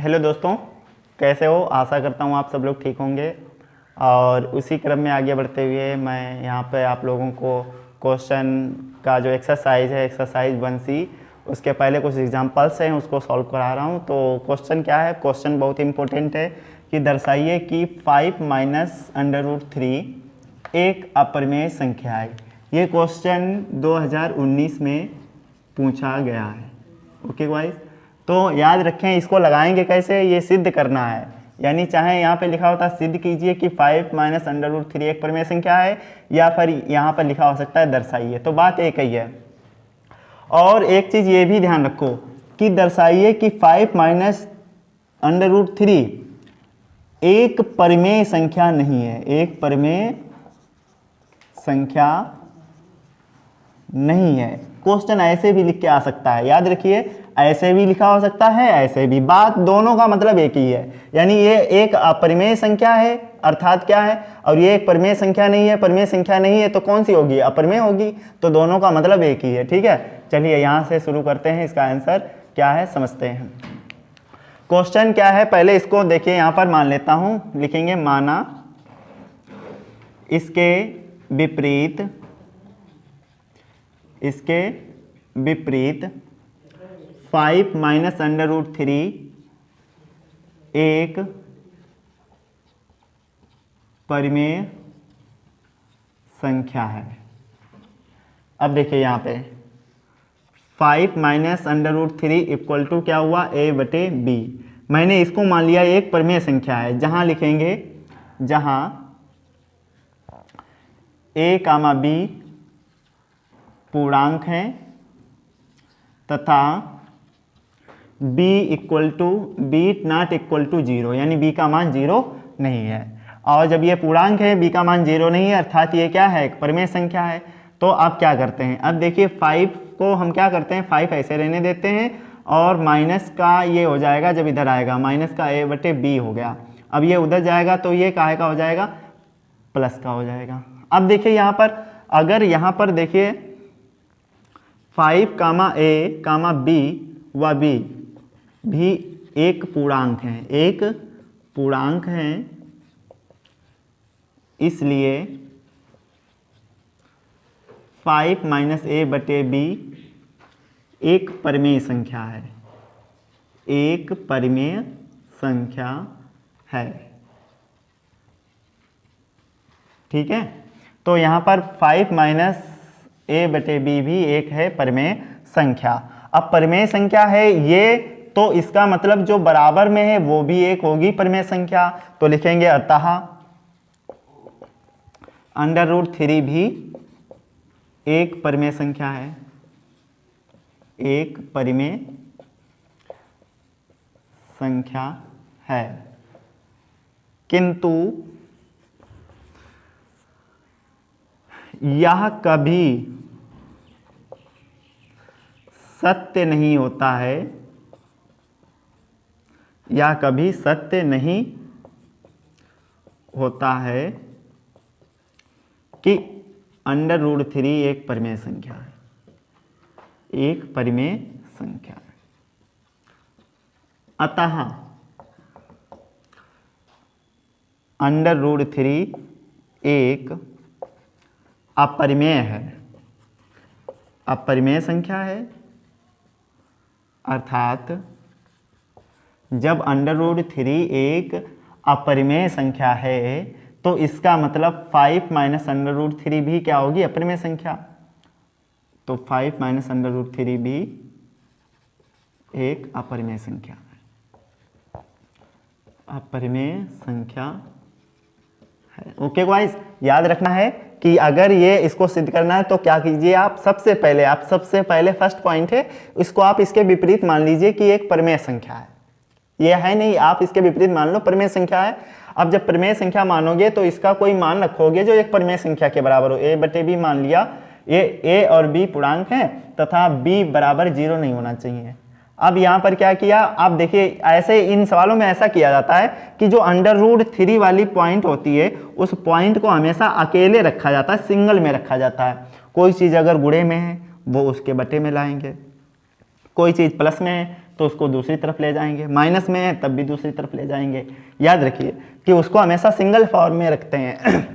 Hello दोस्तों, कैसे हो? आशा करता हूँ आप सब लोग ठीक होंगे। और उसी क्रम में आगे बढ़ते हुए मैं यहाँ पे आप लोगों को क्वेश्चन का जो एक्सरसाइज है, एक्सरसाइज 1C, उसके पहले कुछ एग्जांपल्स हैं उसको सॉल्व करा रहा हूँ। तो क्वेश्चन क्या है? क्वेश्चन बहुत इंपॉर्टेंट है कि दर्शाइए कि 5 माइनस √3 एक अपरिमेय संख्या है। ये क्वेश्चन 2019 में पूछा गया है। ओके गाइस, तो याद रखें, इसको लगाएंगे कैसे? ये सिद्ध करना है, यानी चाहे यहाँ पे लिखा होता सिद्ध कीजिए कि 5 माइनस √3 एक परिमेय संख्या है, या फिर यहाँ पर लिखा हो सकता है दर्शाइए। तो बात एक ही है। और एक चीज़ ये भी ध्यान रखो कि दर्शाइए कि 5 माइनस √3 एक परिमेय संख्या नहीं है, एक परिमेय संख्या नहीं है। क्वेश्चन ऐसे भी लिख के आ सकता है, याद रखिए, ऐसे भी लिखा हो सकता है, ऐसे भी। बात दोनों का मतलब एक ही है, यानी ये एक अपरिमेय संख्या है, अर्थात क्या है, और ये एक परिमेय संख्या नहीं है। परिमेय संख्या नहीं है तो कौन सी होगी? अपरिमेय होगी। तो दोनों का मतलब एक ही है। ठीक है, चलिए यहाँ से शुरू करते हैं। इसका आंसर क्या है समझते हैं। क्वेश्चन क्या है पहले इसको देखिए। यहाँ पर मान लेता हूँ, लिखेंगे माना इसके विपरीत 5 माइनस √3 एक परिमेय संख्या है। अब देखिए यहाँ पे 5 माइनस √3 इक्वल टू क्या हुआ? a/b। मैंने इसको मान लिया एक परिमेय संख्या है, जहां लिखेंगे, जहां a, b पूर्णांक हैं तथा b ≠ इक्वल टू 0, यानी b का मान 0 नहीं है। और जब ये पूर्णांक है, b का मान 0 नहीं है, अर्थात ये क्या है? एक परिमेय संख्या है। तो आप क्या करते हैं? अब देखिए 5 को हम क्या करते हैं? 5 ऐसे रहने देते हैं, और माइनस का ये हो जाएगा, जब इधर आएगा माइनस का a/b हो गया। अब ये उधर जाएगा तो ये काहे का हो जाएगा? प्लस का हो जाएगा। अब देखिए यहाँ पर, अगर यहाँ पर देखिए 5, a, b व b भी एक पूर्णांक है, एक पूर्णांक है, इसलिए 5 माइनस a/b एक परिमेय संख्या है, एक परिमेय संख्या है। ठीक है, तो यहाँ पर 5 माइनस a/b भी एक है परिमेय संख्या। अब परिमेय संख्या है ये, तो इसका मतलब जो बराबर में है वो भी एक होगी परिमेय संख्या। तो लिखेंगे अतः √3 भी एक परिमेय संख्या है, एक परिमेय संख्या है। किंतु यह कभी सत्य नहीं होता है, यह कभी सत्य नहीं होता है कि √3 एक परिमेय संख्या है, एक परिमेय संख्या है। अतः √3 एक अपरिमेय है, अपरिमेय संख्या है। अर्थात जब √3 एक अपरिमेय संख्या है तो इसका मतलब 5 माइनस √3 भी क्या होगी? अपरिमेय संख्या। तो 5 माइनस √3 भी एक अपरिमेय संख्या है, अपरिमेय संख्या है। ओके गाइस, याद रखना है कि अगर ये इसको सिद्ध करना है तो क्या कीजिए आप? सबसे पहले फर्स्ट पॉइंट है, इसको आप इसके विपरीत मान लीजिए कि एक परिमेय संख्या है। ये है नहीं, आप इसके विपरीत मान लो परिमेय संख्या है। अब जब परिमेय संख्या मानोगे तो इसका कोई मान रखोगे जो एक परिमेय संख्या के बराबर हो। a/b मान लिया, a और b पूर्णांक हैं तथा b बराबर 0 नहीं होना चाहिए। अब यहाँ पर क्या किया? आप देखिए, ऐसे इन सवालों में ऐसा किया जाता है कि जो √3 वाली पॉइंट होती है उस पॉइंट को हमेशा अकेले रखा जाता है, सिंगल में रखा जाता है। कोई चीज़ अगर गुणे में है वो उसके बटे में लाएंगे, कोई चीज़ प्लस में है तो उसको दूसरी तरफ ले जाएंगे, माइनस में है तब भी दूसरी तरफ ले जाएंगे। याद रखिए कि उसको हमेशा सिंगल फॉर्म में रखते हैं।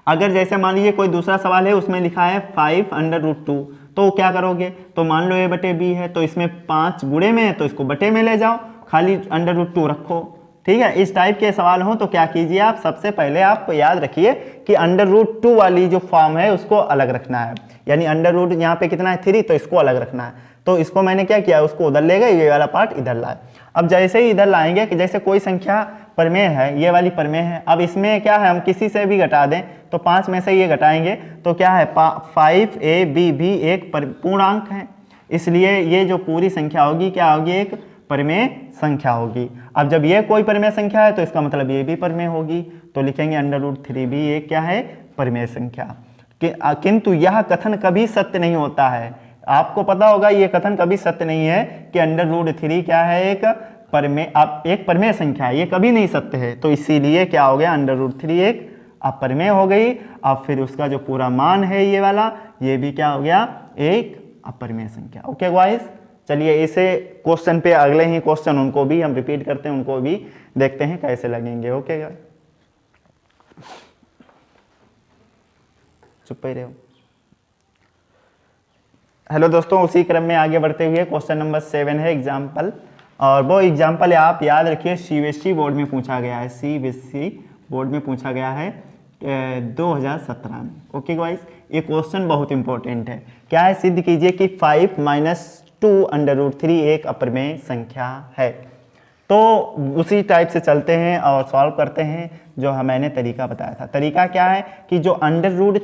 अगर जैसे मान लीजिए कोई दूसरा सवाल है उसमें लिखा है 5√2, तो क्या करोगे, तो मान लो a/b है तो इसमें 5 गुणे में है तो इसको बटे में ले जाओ, खाली √2 रखो। ठीक है, इस टाइप के सवाल हो तो क्या कीजिए आप, सबसे पहले आप याद रखिए कि √2 वाली जो फॉर्म है उसको अलग रखना है, यानी अंडर यहाँ पे कितना है 3, तो इसको अलग रखना है। तो इसको मैंने क्या किया, उसको उधर ले गए, ये वाला पार्ट इधर लाए। अब जैसे ही इधर लाएंगे कि जैसे कोई संख्या प्रमेय है, ये वाली प्रमेय है, अब इसमें क्या है हम किसी से भी घटा दें तो 5 में से ये घटाएंगे तो क्या है 5ab भी एक पूर्णांक है, इसलिए ये जो पूरी संख्या होगी क्या होगी, एक प्रमेय संख्या होगी। अब जब ये कोई प्रमेय संख्या है तो इसका मतलब ये भी प्रमेय होगी, तो लिखेंगे √3 भी एक क्या है, प्रमेय संख्या। किंतु यह कथन कभी सत्य नहीं होता है, आपको पता होगा ये कथन कभी सत्य नहीं है कि √3 क्या है, एक प्रमेय संख्या है, ये कभी नहीं सत्य है। तो इसीलिए क्या हो गया, √3 एक अप्रमेय हो गई। अब फिर उसका जो पूरा मान है ये वाला, ये भी क्या हो गया, एक अप्रमेय संख्या। ओके गाइस, चलिए इसे क्वेश्चन पे अगले ही क्वेश्चन उनको भी हम रिपीट करते हैं, उनको भी देखते हैं कैसे लगेंगे। ओके गाइस, चुप ही रहो। हेलो दोस्तों, उसी क्रम में आगे बढ़ते हुए क्वेश्चन नंबर 7 है एग्जाम्पल, और वो एग्जाम्पल आप याद रखिए CBSE बोर्ड में पूछा गया है, CBSE बोर्ड में पूछा गया है 2017 में। ओके गाइस, ये क्वेश्चन बहुत इंपॉर्टेंट है। क्या है, सिद्ध कीजिए कि 5 - 2 √3 एक अप्रमेय संख्या है। तो उसी टाइप से चलते हैं और सॉल्व करते हैं जो मैंने तरीका बताया था। तरीका क्या है कि जो अंडर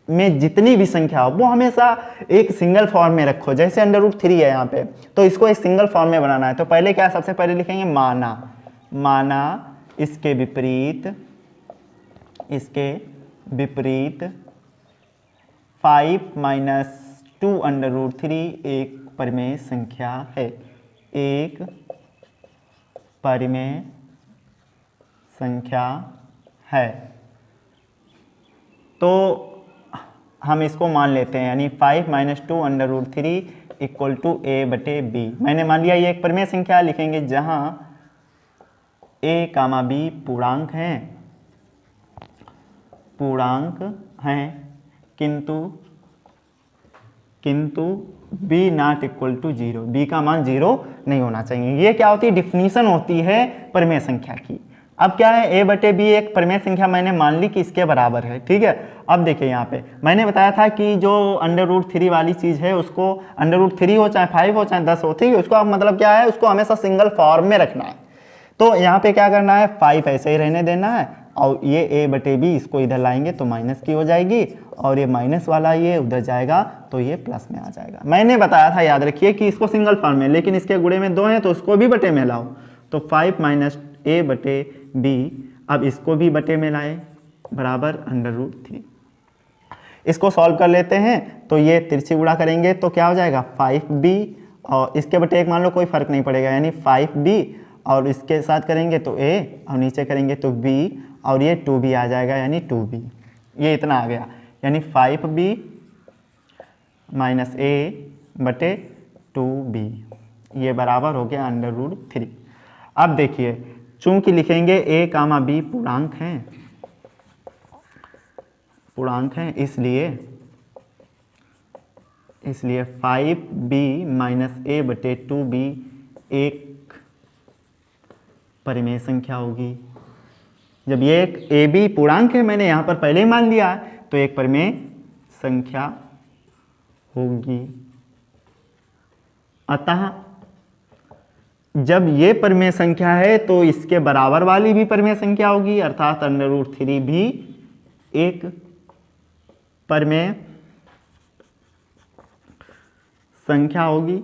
में जितनी भी संख्या हो वो हमेशा एक सिंगल फॉर्म में रखो। जैसे √3 है यहाँ पे, तो इसको एक सिंगल फॉर्म में बनाना है। तो पहले क्या, सबसे पहले लिखेंगे माना, इसके विपरीत 5 - 2 √3 एक प्रमेय संख्या है, एक प्रमेय संख्या है। तो हम इसको मान लेते हैं, यानी 5 - 2 √3 = a/b। मैंने मान लिया ये एक प्रमेय संख्या, लिखेंगे जहां a, b पूर्णांक हैं, किंतु b ≠ 0, b का मान 0 नहीं होना चाहिए। ये क्या होती है, डिफिनीशन होती है प्रमेय संख्या की। अब क्या है, a/b एक प्रमेय संख्या मैंने मान ली कि इसके बराबर है। ठीक है, अब देखिए यहाँ पे मैंने बताया था कि जो √3 वाली चीज़ है उसको √3 हो चाहे 5 हो चाहे 10 हो, ठीक है, उसको आप मतलब क्या है, उसको हमेशा सिंगल फॉर्म में रखना है। तो यहाँ पे क्या करना है, 5 ऐसे ही रहने देना है, और ये a/b इसको इधर लाएंगे तो माइनस की हो जाएगी, और ये माइनस वाला ये उधर जाएगा तो ये प्लस में आ जाएगा। मैंने बताया था, याद रखिए कि इसको सिंगल फॉर्म में, लेकिन इसके गुणे में 2 हैं तो उसको भी बटे में लाओ। तो 5 - a/b, अब इसको भी बटे में लाए, बराबर √3। इसको सॉल्व कर लेते हैं, तो ये तिरछी गुणा करेंगे तो क्या हो जाएगा 5b, और इसके बटे एक मान लो कोई फर्क नहीं पड़ेगा, यानी 5b, और इसके साथ करेंगे तो a, और नीचे करेंगे तो b, और ये 2b आ जाएगा, यानी 2b। ये इतना आ गया, यानी 5b - a/2b, ये बराबर हो गया √3। अब देखिए, चूंकि लिखेंगे a, b पूर्णांक हैं, इसलिए 5b - a/2b एक परिमेय संख्या होगी। जब ये एक ab पूर्णांक है, मैंने यहाँ पर पहले ही मान लिया है, तो एक परिमेय संख्या होगी। अतः जब ये परिमेय संख्या है तो इसके बराबर वाली भी परिमेय संख्या होगी, अर्थात √3 भी एक परिमेय संख्या होगी।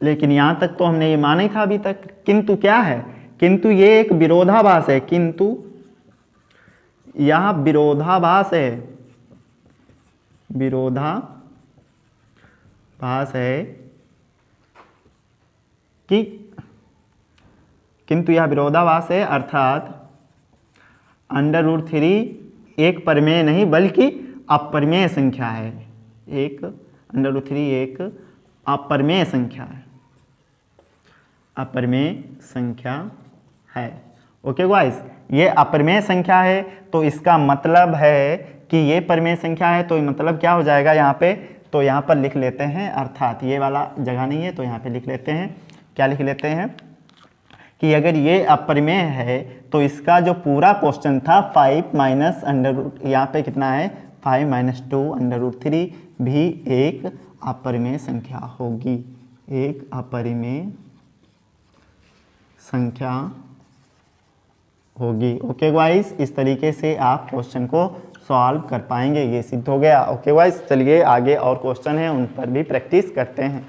लेकिन यहां तक तो हमने ये माना ही था अभी तक, किंतु क्या है, किंतु ये एक विरोधाभास है, किंतु यह विरोधाभास है कि किंतु यह विरोधाभास है, अर्थात √3 एक प्रमेय नहीं बल्कि अपरिमेय संख्या है। एक √3 एक अपरिमेय संख्या है, अपरिमेय संख्या है। ओके गाइस, ये अपरिमेय संख्या है तो इसका मतलब है कि ये परिमेय संख्या है, तो मतलब क्या हो जाएगा यहाँ पे, तो यहाँ पर लिख लेते हैं, अर्थात ये वाला जगह नहीं है तो यहाँ पे लिख लेते हैं, क्या लिख लेते हैं कि अगर ये अपरिमेय है तो इसका जो पूरा क्वेश्चन था 5 माइनस अंडर रूट, यहाँ पे कितना है 5 माइनस 2 अंडर रूट 3 भी एक अपरिमेय संख्या होगी, एक अपरिमेय संख्या होगी। ओके गाइस, इस तरीके से आप क्वेश्चन को सॉल्व कर पाएंगे, ये सिद्ध हो गया। ओके गाइस, चलिए आगे और क्वेश्चन है उन पर भी प्रैक्टिस करते हैं।